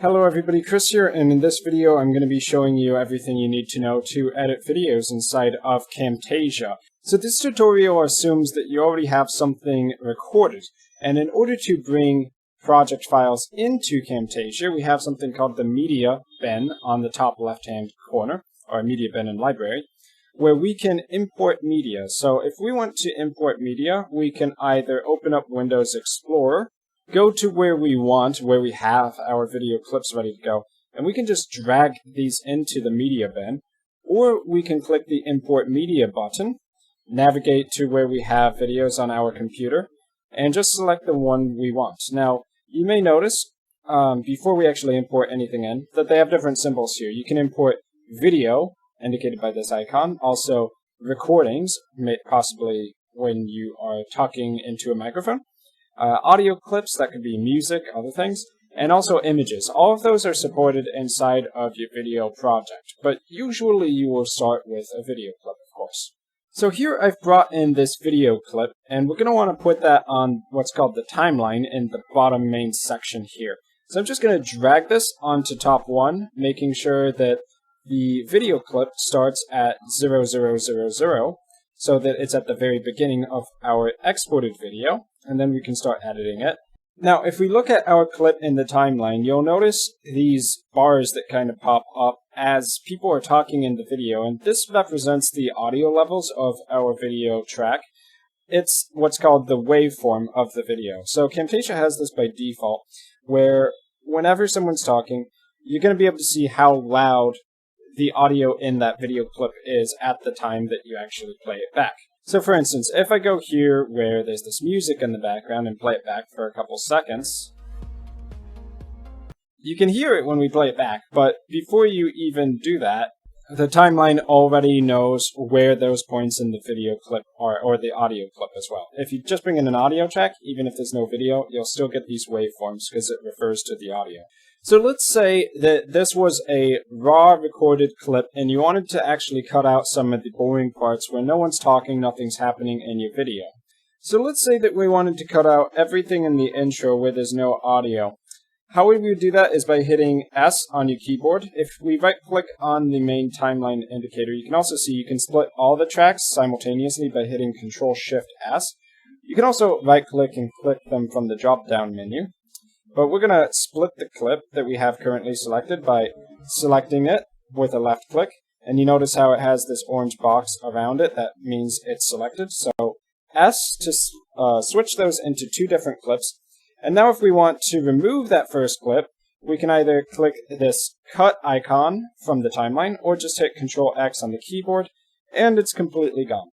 Hello everybody, Chris here, and in this video I'm going to be showing you everything you need to know to edit videos inside of Camtasia. So this tutorial assumes that you already have something recorded, and in order to bring project files into Camtasia, we have something called the media bin on the top left hand corner, or media bin in library, where we can import media. So if we want to import media, we can either open up Windows Explorer, go to where we want, where we have our video clips ready to go, and we can just drag these into the media bin, or we can click the Import Media button, navigate to where we have videos on our computer, and just select the one we want. Now, you may notice, before we actually import anything in, that they have different symbols here. You can import video, indicated by this icon, also recordings, possibly when you are talking into a microphone, audio clips, that could be music, other things, and also images. All of those are supported inside of your video project, but usually you will start with a video clip, of course. So here I've brought in this video clip, and we're going to want to put that on what's called the timeline in the bottom main section here. So I'm just going to drag this onto top one, making sure that the video clip starts at 0000, so that it's at the very beginning of our exported video, and then we can start editing it. Now, if we look at our clip in the timeline, you'll notice these bars that kind of pop up as people are talking in the video, and this represents the audio levels of our video track. It's what's called the waveform of the video. So Camtasia has this by default, where whenever someone's talking, you're going to be able to see how loud the audio in that video clip is at the time that you actually play it back. So for instance, if I go here where there's this music in the background and play it back for a couple seconds, you can hear it when we play it back, but before you even do that, the timeline already knows where those points in the video clip are, or the audio clip as well. If you just bring in an audio track, even if there's no video, you'll still get these waveforms because it refers to the audio. So let's say that this was a raw recorded clip and you wanted to actually cut out some of the boring parts where no one's talking, nothing's happening in your video. So let's say that we wanted to cut out everything in the intro where there's no audio. How we would do that is by hitting S on your keyboard. If we right-click on the main timeline indicator, you can also see you can split all the tracks simultaneously by hitting Ctrl-Shift-S. You can also right-click and click them from the drop-down menu. But we're going to split the clip that we have currently selected by selecting it with a left click. And you notice how it has this orange box around it. That means it's selected. So S to switch those into two different clips. And now if we want to remove that first clip, we can either click this cut icon from the timeline or just hit Ctrl-X on the keyboard and it's completely gone.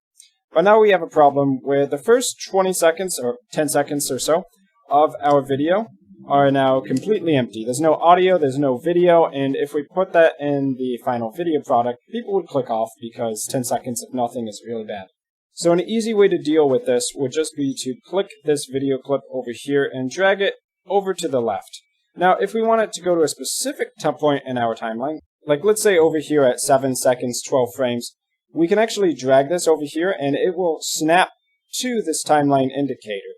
But now we have a problem where the first 20 seconds or 10 seconds or so of our video are now completely empty. There's no audio, there's no video, and if we put that in the final video product, people would click off because 10 seconds of nothing is really bad. So an easy way to deal with this would just be to click this video clip over here and drag it over to the left. Now, if we want it to go to a specific point in our timeline, like let's say over here at 7 seconds, 12 frames, we can actually drag this over here and it will snap to this timeline indicator.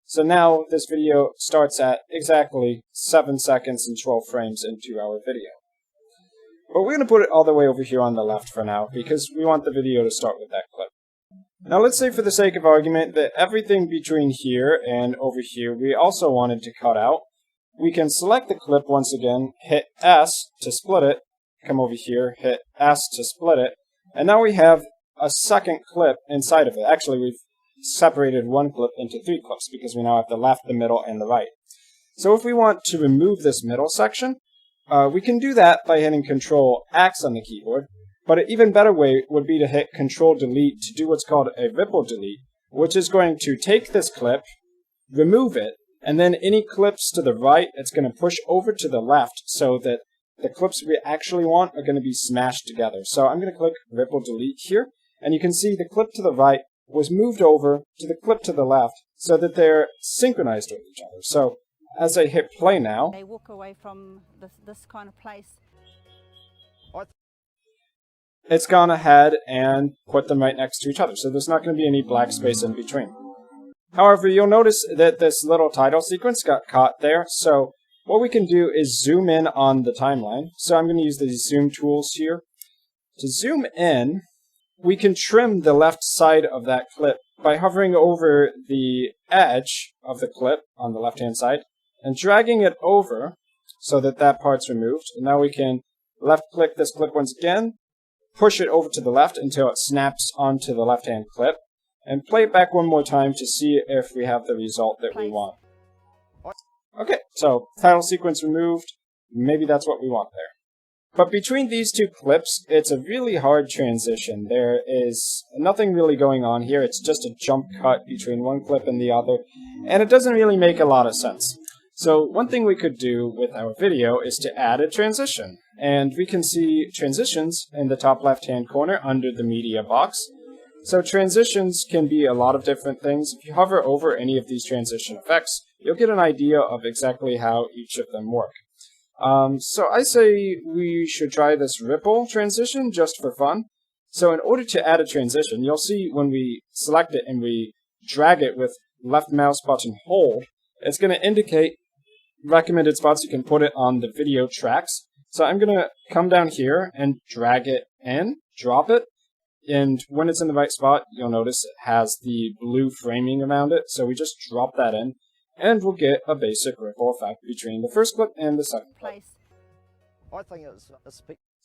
So now this video starts at exactly 7 seconds and 12 frames into our video. But we're going to put it all the way over here on the left for now because we want the video to start with that clip. Now let's say for the sake of argument that everything between here and over here we also wanted to cut out. We can select the clip once again, hit S to split it, come over here, hit S to split it, and now we have a second clip inside of it. Actually, we've separated one clip into 3 clips because we now have the left, the middle, and the right. So if we want to remove this middle section, we can do that by hitting Ctrl-X on the keyboard, but an even better way would be to hit Ctrl-Delete to do what's called a ripple delete, which is going to take this clip, remove it, and then any clips to the right, it's going to push over to the left so that the clips we actually want are going to be smashed together. So I'm going to click Ripple Delete here, and you can see the clip to the right was moved over to the clip to the left so that they're synchronized with each other. So as I hit play now, they walk away from this kind of place. It's gone ahead and put them right next to each other. So there's not going to be any black space in between. However, you'll notice that this little title sequence got caught there. So what we can do is zoom in on the timeline. So I'm going to use the zoom tools here. To zoom in, we can trim the left side of that clip by hovering over the edge of the clip on the left-hand side and dragging it over so that that part's removed. And now we can left-click this clip once again, push it over to the left until it snaps onto the left-hand clip, and play it back one more time to see if we have the result that we want. Okay, so title sequence removed. Maybe that's what we want there. But between these two clips, it's a really hard transition. There is nothing really going on here. It's just a jump cut between one clip and the other, and it doesn't really make a lot of sense. So one thing we could do with our video is to add a transition. And we can see transitions in the top left-hand corner under the media box. So transitions can be a lot of different things. If you hover over any of these transition effects, you'll get an idea of exactly how each of them work. So I say we should try this ripple transition just for fun. So in order to add a transition, you'll see when we select it and we drag it with left mouse button hold, it's going to indicate recommended spots you can put it on the video tracks. So I'm going to come down here and drag it in, drop it, and when it's in the right spot, you'll notice it has the blue framing around it. So we just drop that in, and we'll get a basic ripple effect between the first clip and the second clip.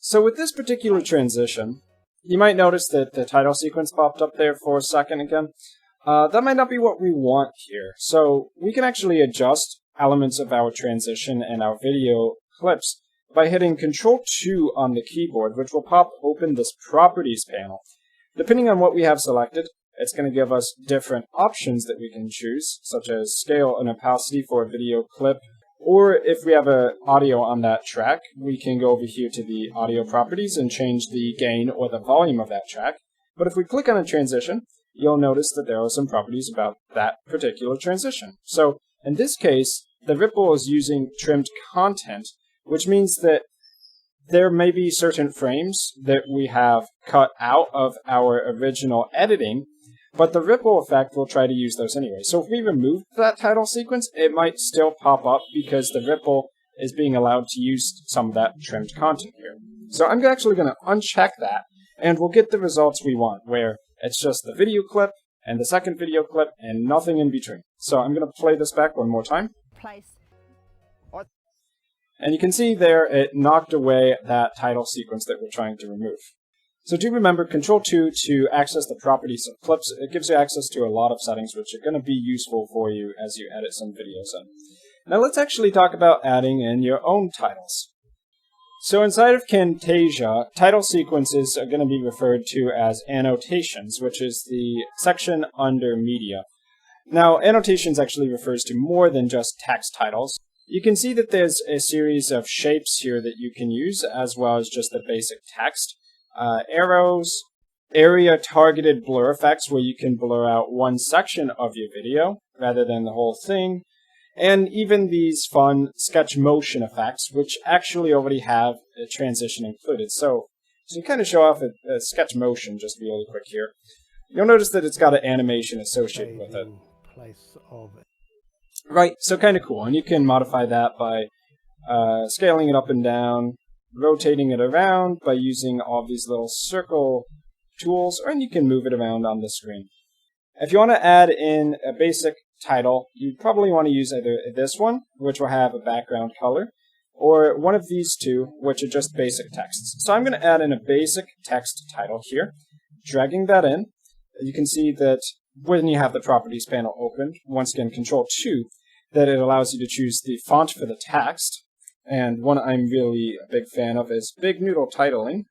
So with this particular transition, you might notice that the title sequence popped up there for a second again. That might not be what we want here. So we can actually adjust elements of our transition and our video clips by hitting Ctrl-2 on the keyboard, which will pop open this Properties panel. Depending on what we have selected, it's going to give us different options that we can choose, such as scale and opacity for a video clip, or if we have an audio on that track, we can go over here to the audio properties and change the gain or the volume of that track. But if we click on a transition, you'll notice that there are some properties about that particular transition. So in this case, the ripple is using trimmed content, which means that there may be certain frames that we have cut out of our original editing, but the ripple effect will try to use those anyway. So if we remove that title sequence, it might still pop up because the ripple is being allowed to use some of that trimmed content here. So I'm actually going to uncheck that, and we'll get the results we want, where it's just the video clip and the second video clip and nothing in between. So I'm going to play this back one more time. And you can see there it knocked away that title sequence that we're trying to remove. So do remember Ctrl-2 to access the properties of clips. It gives you access to a lot of settings which are going to be useful for you as you edit some videos in. Now let's actually talk about adding in your own titles. So inside of Camtasia, title sequences are going to be referred to as annotations, which is the section under media. Now annotations actually refers to more than just text titles. You can see that there's a series of shapes here that you can use, as well as just the basic text. Arrows, area targeted blur effects, where you can blur out one section of your video rather than the whole thing, and even these fun sketch motion effects, which actually already have a transition included. So to kind of show off a sketch motion just really quick here, you'll notice that it's got an animation associated with it. Right, so kind of cool, and you can modify that by scaling it up and down, rotating it around by using all these little circle tools, or you can move it around on the screen. If you want to add in a basic title, you probably want to use either this one, which will have a background color, or one of these two, which are just basic texts. So I'm going to add in a basic text title here, dragging that in. You can see that when you have the properties panel opened, once again Ctrl-2, that it allows you to choose the font for the text. And one I'm really a big fan of is Big Noodle Titling.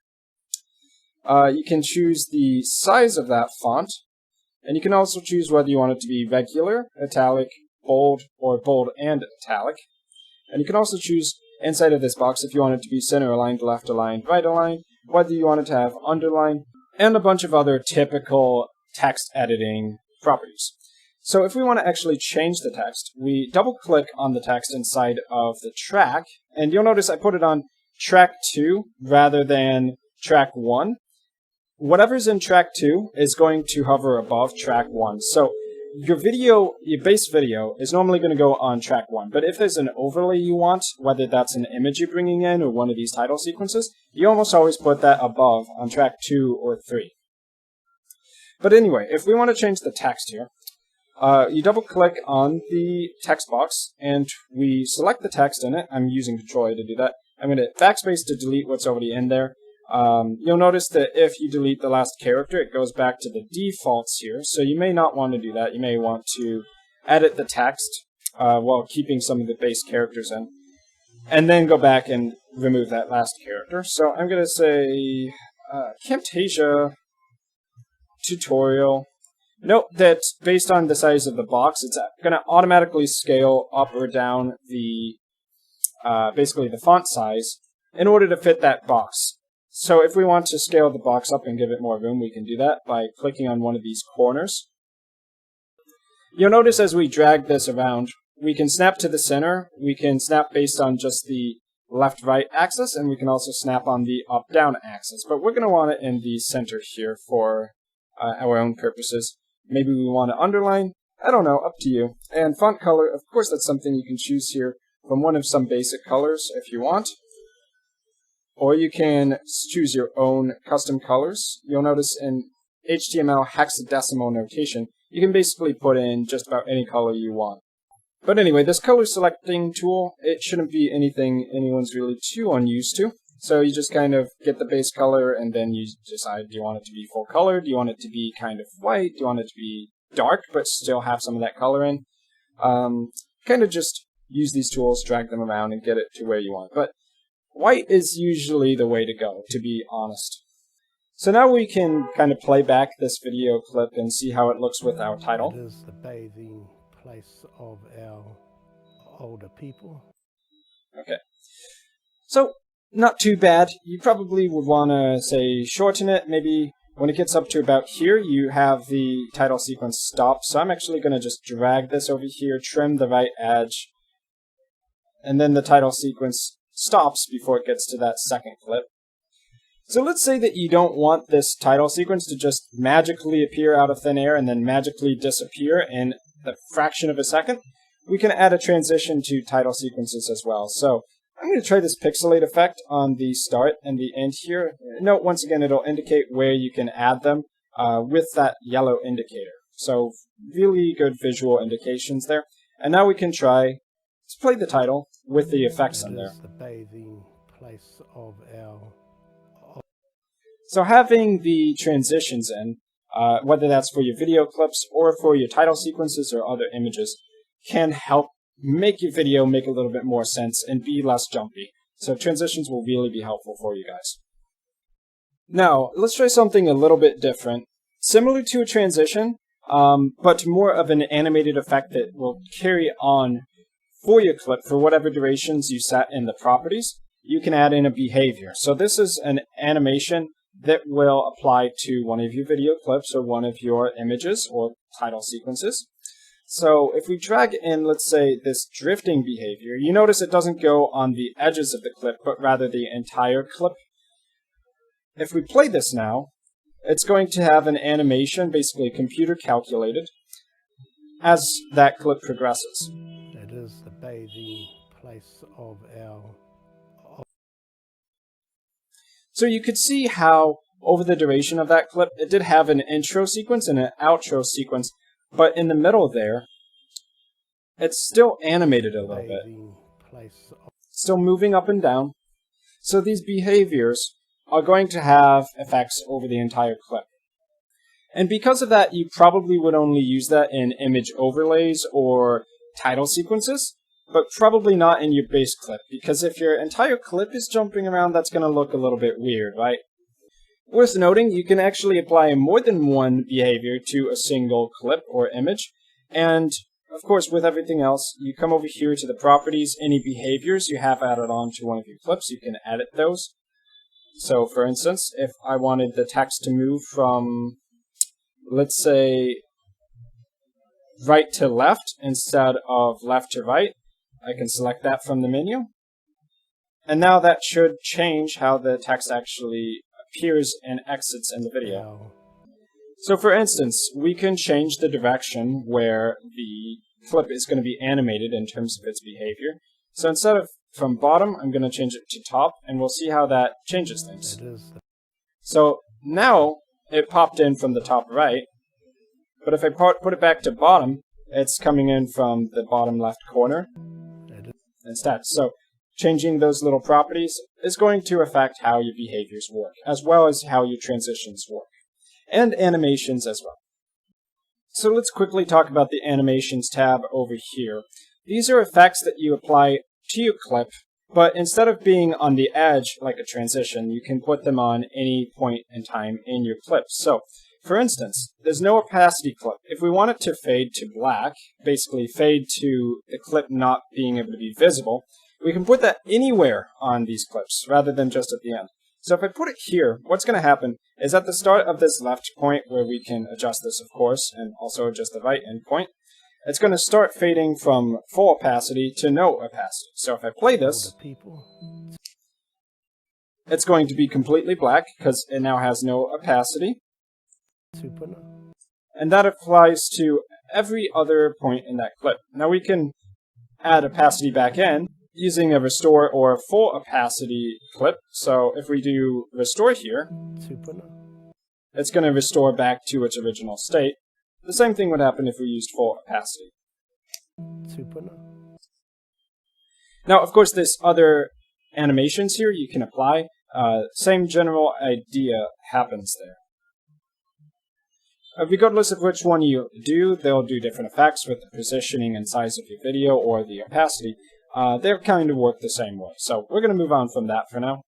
You can choose the size of that font, and you can also choose whether you want it to be regular, italic, bold, or bold and italic. And you can also choose inside of this box if you want it to be center aligned, left aligned, right aligned, whether you want it to have underline, and a bunch of other typical text editing properties. So if we want to actually change the text, we double click on the text inside of the track, and you'll notice I put it on track 2 rather than track 1. Whatever's in track 2 is going to hover above track 1. So your base video is normally going to go on track 1, but if there's an overlay you want, whether that's an image you're bringing in or one of these title sequences, you almost always put that above on track 2 or 3. But anyway, if we want to change the text here, you double click on the text box and we select the text in it. I'm using Control A to do that. I'm going to backspace to delete what's already in there. You'll notice that if you delete the last character, it goes back to the defaults here. So you may not want to do that. You may want to edit the text while keeping some of the base characters in. And then go back and remove that last character. So I'm going to say Camtasia Tutorial. Note that based on the size of the box, it's going to automatically scale up or down the basically the font size in order to fit that box. So if we want to scale the box up and give it more room, we can do that by clicking on one of these corners. You'll notice as we drag this around, we can snap to the center, we can snap based on just the left-right axis, and we can also snap on the up-down axis. But we're going to want it in the center here for our own purposes. Maybe we want to underline, I don't know, up to you. And font color, of course that's something you can choose here from one of some basic colors if you want. Or you can choose your own custom colors. You'll notice in HTML hexadecimal notation, you can basically put in just about any color you want. But anyway, this color selecting tool, it shouldn't be anything anyone's really too unused to. So you just kind of get the base color and then you decide, do you want it to be full color? Do you want it to be kind of white? Do you want it to be dark but still have some of that color in? Kind of just use these tools, drag them around and get it to where you want. But white is usually the way to go, to be honest. So now we can kind of play back this video clip and see how it looks with our title. It is the bathing place of our older people. Okay. So, not too bad. You probably would want to, say, shorten it. Maybe when it gets up to about here, you have the title sequence stop. So I'm actually going to just drag this over here, trim the right edge, and then the title sequence stops before it gets to that second clip. So let's say that you don't want this title sequence to just magically appear out of thin air and then magically disappear in the fraction of a second. We can add a transition to title sequences as well. So I'm going to try this pixelate effect on the start and the end here. Note once again it'll indicate where you can add them with that yellow indicator. So really good visual indications there. And now we can try to play the title with the effects in there. It is the bathing place of our... So having the transitions in, whether that's for your video clips or for your title sequences or other images, can help make your video make a little bit more sense and be less jumpy. So transitions will really be helpful for you guys. Now, let's try something a little bit different. Similar to a transition, but more of an animated effect that will carry on for your clip for whatever durations you set in the properties. You can add in a behavior. So this is an animation that will apply to one of your video clips or one of your images or title sequences. So if we drag in, let's say, this drifting behavior, you notice it doesn't go on the edges of the clip, but rather the entire clip. If we play this now, it's going to have an animation, basically computer calculated, as that clip progresses. It is the bathing place of our... So you could see how, over the duration of that clip, it did have an intro sequence and an outro sequence, but in the middle there, it's still animated a little bit. Still moving up and down. So these behaviors are going to have effects over the entire clip. And because of that, you probably would only use that in image overlays or title sequences, but probably not in your base clip, because if your entire clip is jumping around, that's going to look a little bit weird, right? Worth noting, you can actually apply more than one behavior to a single clip or image, and of course, with everything else, you come over here to the properties, any behaviors you have added on to one of your clips, you can edit those. So, for instance, if I wanted the text to move from, let's say, right to left instead of left to right, I can select that from the menu. And now that should change how the text actually appears and exits in the video. So for instance, we can change the direction where the clip is going to be animated in terms of its behavior. So instead of from bottom, I'm going to change it to top, and we'll see how that changes things. So now it popped in from the top right, but if I put it back to bottom, it's coming in from the bottom left corner instead. So changing those little properties is going to affect how your behaviors work, as well as how your transitions work, and animations as well. So let's quickly talk about the Animations tab over here. These are effects that you apply to your clip, but instead of being on the edge like a transition, you can put them on any point in time in your clip. So, for instance, there's no opacity clip. If we want it to fade to black, basically fade to the clip not being able to be visible, we can put that anywhere on these clips rather than just at the end. So if I put it here, what's going to happen is at the start of this left point, where we can adjust this, of course, and also adjust the right end point, it's going to start fading from full opacity to no opacity. So if I play this, it's going to be completely black because it now has no opacity. And that applies to every other point in that clip. Now we can add opacity back in using a restore or a full opacity clip. So if we do restore here, it's going to restore back to its original state. The same thing would happen if we used full opacity. Now, of course, there's other animations here you can apply. Same general idea happens there. Regardless of which one you do, they'll do different effects with the positioning and size of your video or the opacity. They'll kind of work the same way. So we're going to move on from that for now.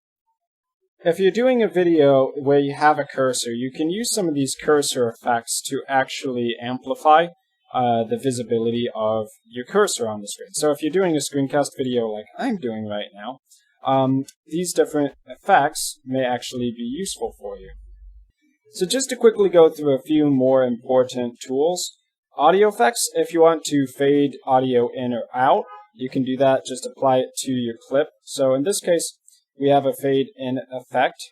If you're doing a video where you have a cursor, you can use some of these cursor effects to actually amplify the visibility of your cursor on the screen. So if you're doing a screencast video like I'm doing right now, these different effects may actually be useful for you. So just to quickly go through a few more important tools. Audio effects, if you want to fade audio in or out, you can do that, just apply it to your clip. So in this case, we have a fade in effect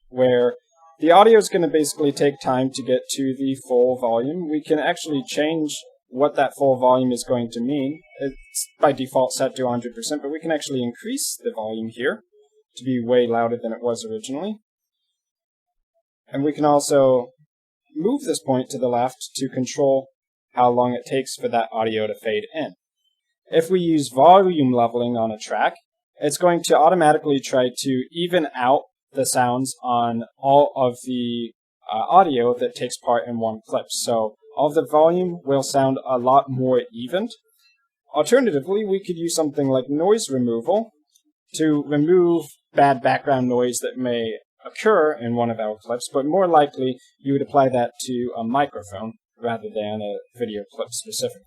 where the audio is going to basically take time to get to the full volume. We can actually change what that full volume is going to mean. It's by default set to 100%, but we can actually increase the volume here to be way louder than it was originally. And we can also move this point to the left to control how long it takes for that audio to fade in. If we use volume leveling on a track, it's going to automatically try to even out the sounds on all of the audio that takes part in one clip. So all of the volume will sound a lot more evened. Alternatively, we could use something like noise removal to remove bad background noise that may occur in one of our clips, but more likely you would apply that to a microphone rather than a video clip specifically.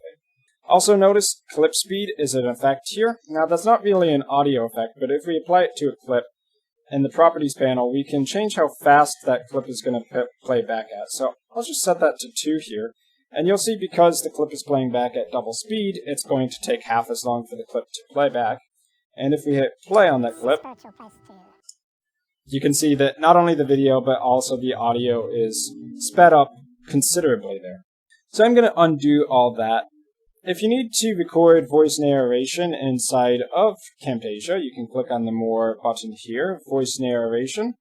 Also notice clip speed is an effect here. Now that's not really an audio effect, but if we apply it to a clip in the properties panel, we can change how fast that clip is going to play back at. So I'll just set that to 2 here, and you'll see because the clip is playing back at double speed, it's going to take half as long for the clip to play back. And if we hit play on that clip, you can see that not only the video, but also the audio is sped up considerably there. So I'm going to undo all that. If you need to record voice narration inside of Camtasia, you can click on the More button here, Voice Narration.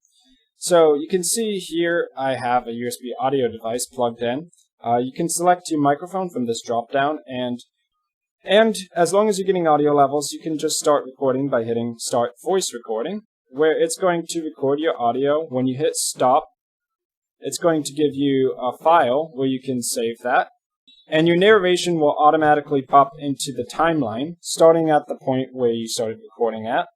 So you can see here I have a USB audio device plugged in. You can select your microphone from this drop-down, and as long as you're getting audio levels, you can just start recording by hitting Start Voice Recording, where it's going to record your audio. When you hit Stop, it's going to give you a file where you can save that. And your narration will automatically pop into the timeline, starting at the point where you started recording at.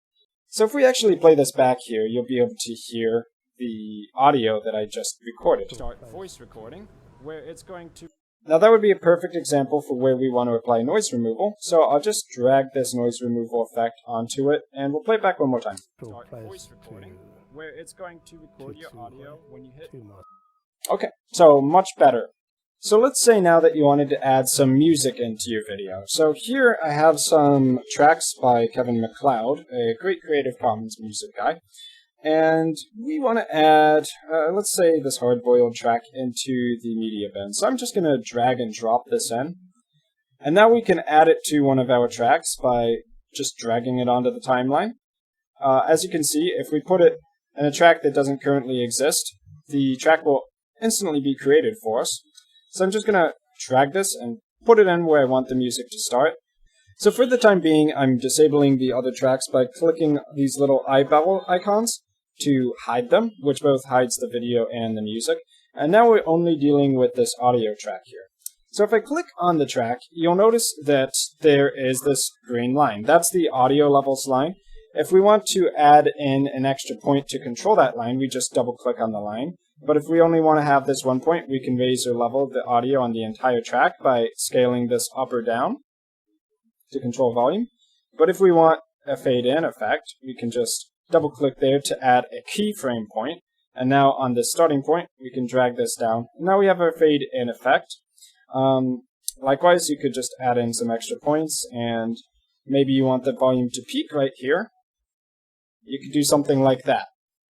So if we actually play this back here, you'll be able to hear the audio that I just recorded. Start voice recording, where it's going to... Now that would be a perfect example for where we want to apply noise removal. So I'll just drag this noise removal effect onto it, and we'll play it back one more time. Start voice recording, where it's going to record your audio when you hit... Okay, so much better. So let's say now that you wanted to add some music into your video. So here I have some tracks by Kevin MacLeod, a great Creative Commons music guy. and we want to add, let's say, this hard-boiled track into the media bin. So I'm just going to drag and drop this in. And now we can add it to one of our tracks by just dragging it onto the timeline. As you can see, if we put it in a track that doesn't currently exist, the track will instantly be created for us. So I'm just going to drag this and put it in where I want the music to start. So for the time being, I'm disabling the other tracks by clicking these little eyeball icons to hide them, which both hides the video and the music. And now we're only dealing with this audio track here. So if I click on the track, you'll notice that there is this green line. That's the audio levels line. If we want to add in an extra point to control that line, we just double click on the line. But if we only want to have this one point, we can raise or level the audio on the entire track by scaling this up or down to control volume. But if we want a fade in effect, we can just double click there to add a keyframe point. And now on this starting point, we can drag this down. Now we have our fade in effect. Likewise, you could just add in some extra points, and maybe you want the volume to peak right here. You could do something like that.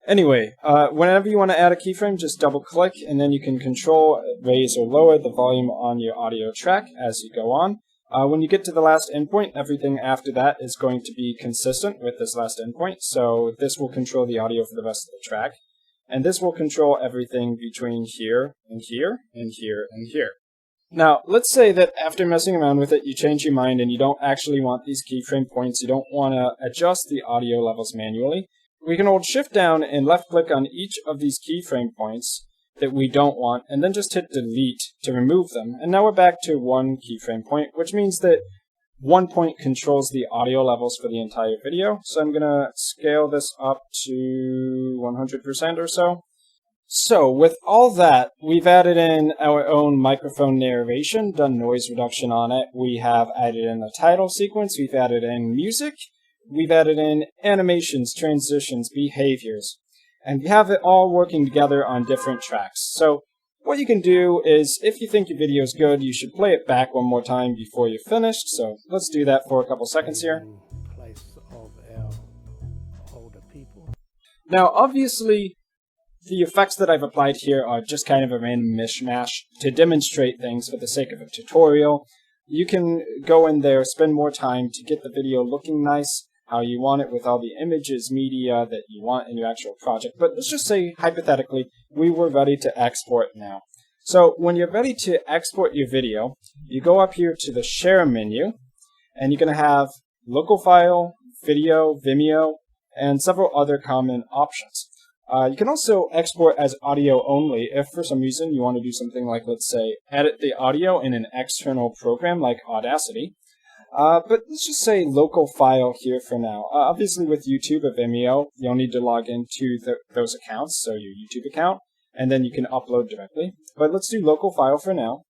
Anyway, whenever you want to add a keyframe, just double click, and then you can control, raise or lower the volume on your audio track as you go on. When you get to the last endpoint, everything after that is going to be consistent with this last endpoint, so this will control the audio for the rest of the track. And this will control everything between here and here and here and here. Now, let's say that after messing around with it, you change your mind and you don't actually want these keyframe points, you don't want to adjust the audio levels manually. We can hold Shift down and left click on each of these keyframe points that we don't want, and then just hit delete to remove them. And now we're back to one keyframe point, which means that one point controls the audio levels for the entire video. So I'm going to scale this up to 100% or so. So with all that, we've added in our own microphone narration, done noise reduction on it. We have added in a title sequence. We've added in music. We've added in animations, transitions, behaviors. And we have it all working together on different tracks. So what you can do is, if you think your video is good, you should play it back one more time before you're finished. So let's do that for a couple seconds here. Place of our older people. Now, obviously, the effects that I've applied here are just kind of a random mishmash to demonstrate things for the sake of a tutorial. You can go in there, spend more time to get the video looking nice, how you want it with all the images, media that you want in your actual project. But let's just say, hypothetically, we were ready to export now. So when you're ready to export your video, you go up here to the Share menu, and you're going to have local file, video, Vimeo, and several other common options. You can also export as audio only if for some reason you want to do something like, let's say, edit the audio in an external program like Audacity. But let's just say local file here for now. Obviously with YouTube or Vimeo, you'll need to log into those accounts, so your YouTube account, and then you can upload directly. But let's do local file for now,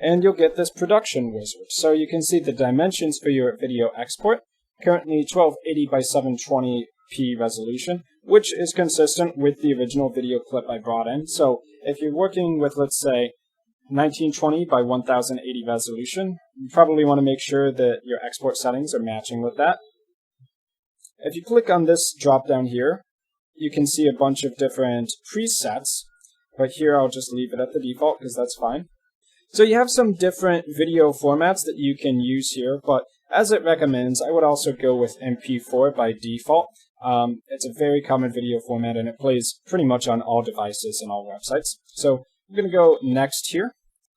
and you'll get this production wizard. So you can see the dimensions for your video export, currently 1280 by 720p resolution, which is consistent with the original video clip I brought in. So if you're working with, let's say, 1920 by 1080 resolution, you probably want to make sure that your export settings are matching with that. If you click on this drop down here, you can see a bunch of different presets, but here I'll just leave it at the default because that's fine. So you have some different video formats that you can use here, but as it recommends, I would also go with MP4 by default. It's a very common video format and it plays pretty much on all devices and all websites. So I'm going to go next here.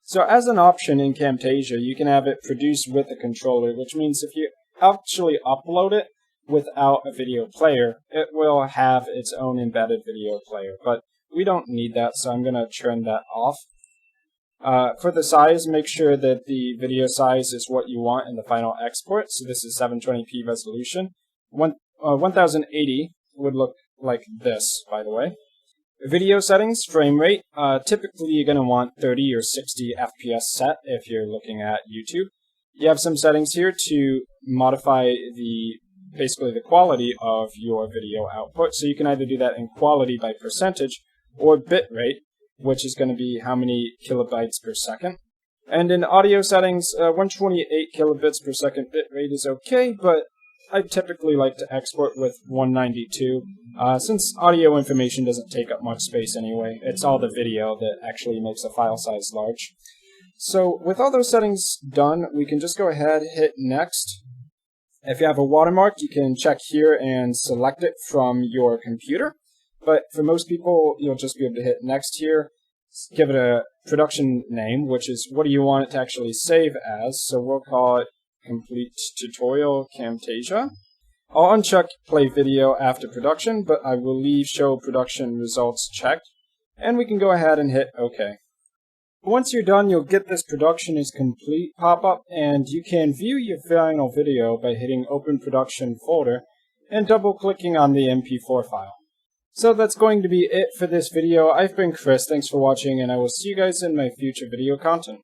So as an option in Camtasia, you can have it produced with a controller, which means if you actually upload it without a video player, it will have its own embedded video player. But we don't need that, so I'm going to turn that off. For the size, make sure that the video size is what you want in the final export. So this is 720p resolution. 1080 would look like this, by the way. Video settings, frame rate. Typically you're going to want 30 or 60 FPS set if you're looking at YouTube. You have some settings here to modify basically the quality of your video output. So you can either do that in quality by percentage or bit rate, which is going to be how many kilobytes per second. And in audio settings, 128 kilobits per second bit rate is okay, but I typically like to export with 192. Since audio information doesn't take up much space anyway, it's all the video that actually makes a file size large. So with all those settings done, we can just go ahead, hit next. If you have a watermark, you can check here and select it from your computer. But for most people, you'll just be able to hit next here, give it a production name, which is what do you want it to actually save as. So we'll call it Complete Tutorial Camtasia. I'll uncheck Play Video after production, but I will leave Show Production Results checked. And we can go ahead and hit OK. Once you're done, you'll get this production is complete pop-up, and you can view your final video by hitting Open Production Folder and double-clicking on the MP4 file. So that's going to be it for this video. I've been Chris, thanks for watching, and I will see you guys in my future video content.